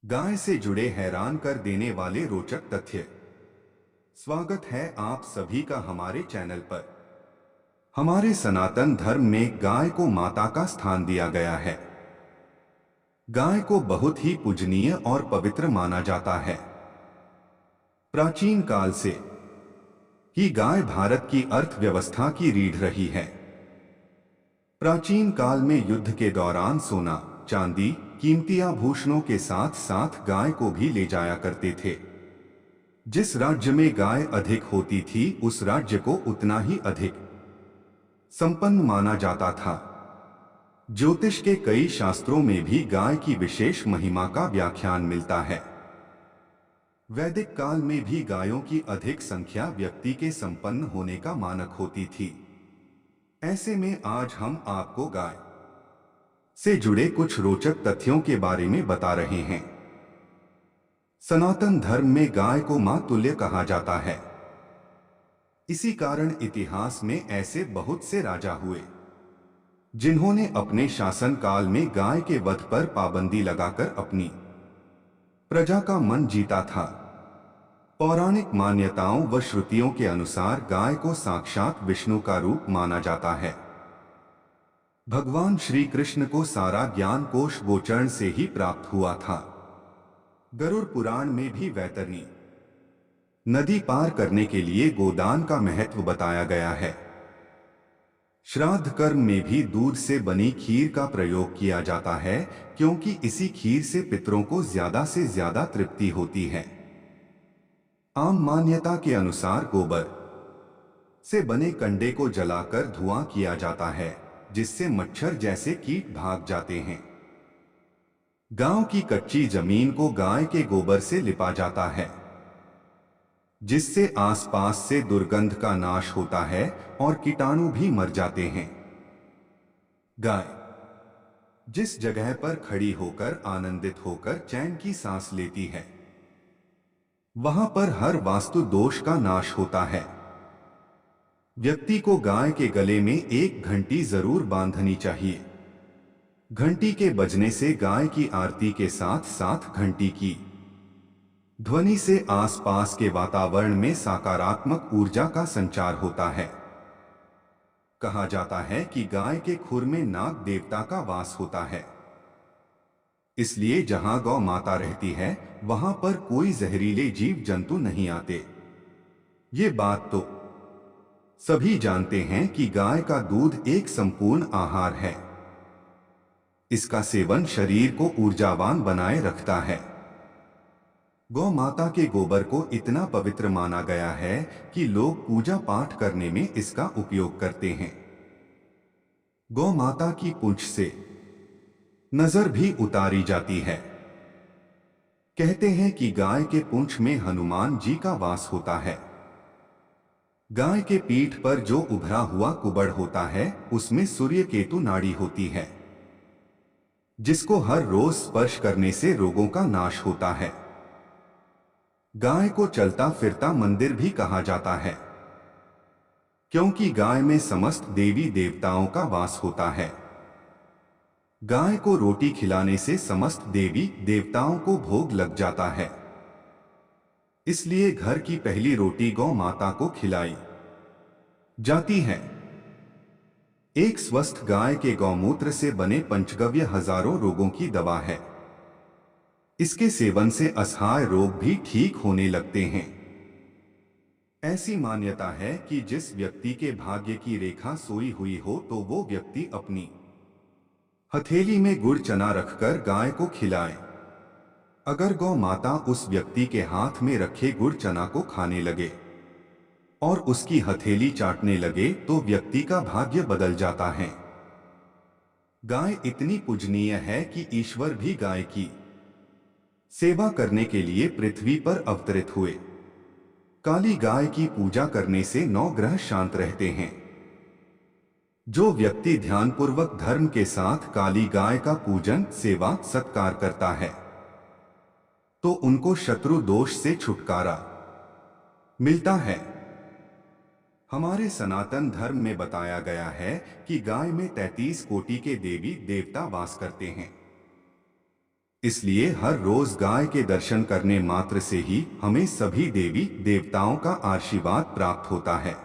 गाय से जुड़े हैरान कर देने वाले रोचक तथ्य। स्वागत है आप सभी का हमारे चैनल पर। हमारे सनातन धर्म में गाय को माता का स्थान दिया गया है। गाय को बहुत ही पूजनीय और पवित्र माना जाता है। प्राचीन काल से ही गाय भारत की अर्थव्यवस्था की रीढ़ रही है। प्राचीन काल में युद्ध के दौरान सोना, चांदी, कीमती आभूषणों के साथ साथ गाय को भी ले जाया करते थे। जिस राज्य में गाय अधिक होती थी उस राज्य को उतना ही अधिक संपन्न माना जाता था। ज्योतिष के कई शास्त्रों में भी गाय की विशेष महिमा का व्याख्यान मिलता है। वैदिक काल में भी गायों की अधिक संख्या व्यक्ति के संपन्न होने का मानक होती थी। ऐसे में आज हम आपको गाय से जुड़े कुछ रोचक तथ्यों के बारे में बता रहे हैं। सनातन धर्म में गाय को मां तुल्य कहा जाता है। इसी कारण इतिहास में ऐसे बहुत से राजा हुए जिन्होंने अपने शासन काल में गाय के वध पर पाबंदी लगाकर अपनी प्रजा का मन जीता था। पौराणिक मान्यताओं व श्रुतियों के अनुसार गाय को साक्षात विष्णु का रूप माना जाता है। भगवान श्री कृष्ण को सारा ज्ञान कोश गोचरण से ही प्राप्त हुआ था। गरुड़ पुराण में भी वैतरणी नदी पार करने के लिए गोदान का महत्व बताया गया है। श्राद्ध कर्म में भी दूध से बनी खीर का प्रयोग किया जाता है, क्योंकि इसी खीर से पितरों को ज्यादा से ज्यादा तृप्ति होती है। आम मान्यता के अनुसार गोबर से बने कंडे को जलाकर धुआं किया जाता है, जिससे मच्छर जैसे कीट भाग जाते हैं। गांव की कच्ची जमीन को गाय के गोबर से लिपा जाता है, जिससे आसपास से दुर्गंध का नाश होता है और कीटाणु भी मर जाते हैं। गाय जिस जगह पर खड़ी होकर आनंदित होकर चैन की सांस लेती है, वहां पर हर वास्तु दोष का नाश होता है। व्यक्ति को गाय के गले में एक घंटी जरूर बांधनी चाहिए। घंटी के बजने से गाय की आरती के साथ साथ घंटी की ध्वनि से आसपास के वातावरण में सकारात्मक ऊर्जा का संचार होता है। कहा जाता है कि गाय के खुर में नाग देवता का वास होता है, इसलिए जहां गौ माता रहती है वहां पर कोई जहरीले जीव जंतु नहीं आते। ये बात तो सभी जानते हैं कि गाय का दूध एक संपूर्ण आहार है। इसका सेवन शरीर को ऊर्जावान बनाए रखता है। गौ माता के गोबर को इतना पवित्र माना गया है कि लोग पूजा पाठ करने में इसका उपयोग करते हैं। गौ माता की पूंछ से नजर भी उतारी जाती है। कहते हैं कि गाय के पूंछ में हनुमान जी का वास होता है। गाय के पीठ पर जो उभरा हुआ कुबड़ होता है उसमें सूर्य केतु नाड़ी होती है, जिसको हर रोज स्पर्श करने से रोगों का नाश होता है। गाय को चलता फिरता मंदिर भी कहा जाता है, क्योंकि गाय में समस्त देवी देवताओं का वास होता है। गाय को रोटी खिलाने से समस्त देवी देवताओं को भोग लग जाता है, इसलिए घर की पहली रोटी गौ माता को खिलाई जाती है। एक स्वस्थ गाय के गौमूत्र से बने पंचगव्य हजारों रोगों की दवा है। इसके सेवन से असहाय रोग भी ठीक होने लगते हैं। ऐसी मान्यता है कि जिस व्यक्ति के भाग्य की रेखा सोई हुई हो तो वो व्यक्ति अपनी हथेली में गुड़ चना रखकर गाय को खिलाए। अगर गौ माता उस व्यक्ति के हाथ में रखे गुड़ चना को खाने लगे और उसकी हथेली चाटने लगे तो व्यक्ति का भाग्य बदल जाता है। गाय इतनी पूजनीय है कि ईश्वर भी गाय की सेवा करने के लिए पृथ्वी पर अवतरित हुए। काली गाय की पूजा करने से 9 ग्रह शांत रहते हैं। जो व्यक्ति ध्यानपूर्वक धर्म के साथ काली गाय का पूजन, सेवा, सत्कार करता है तो उनको शत्रु दोष से छुटकारा मिलता है। हमारे सनातन धर्म में बताया गया है कि गाय में 33 कोटि के देवी देवता वास करते हैं। इसलिए हर रोज गाय के दर्शन करने मात्र से ही हमें सभी देवी देवताओं का आशीर्वाद प्राप्त होता है।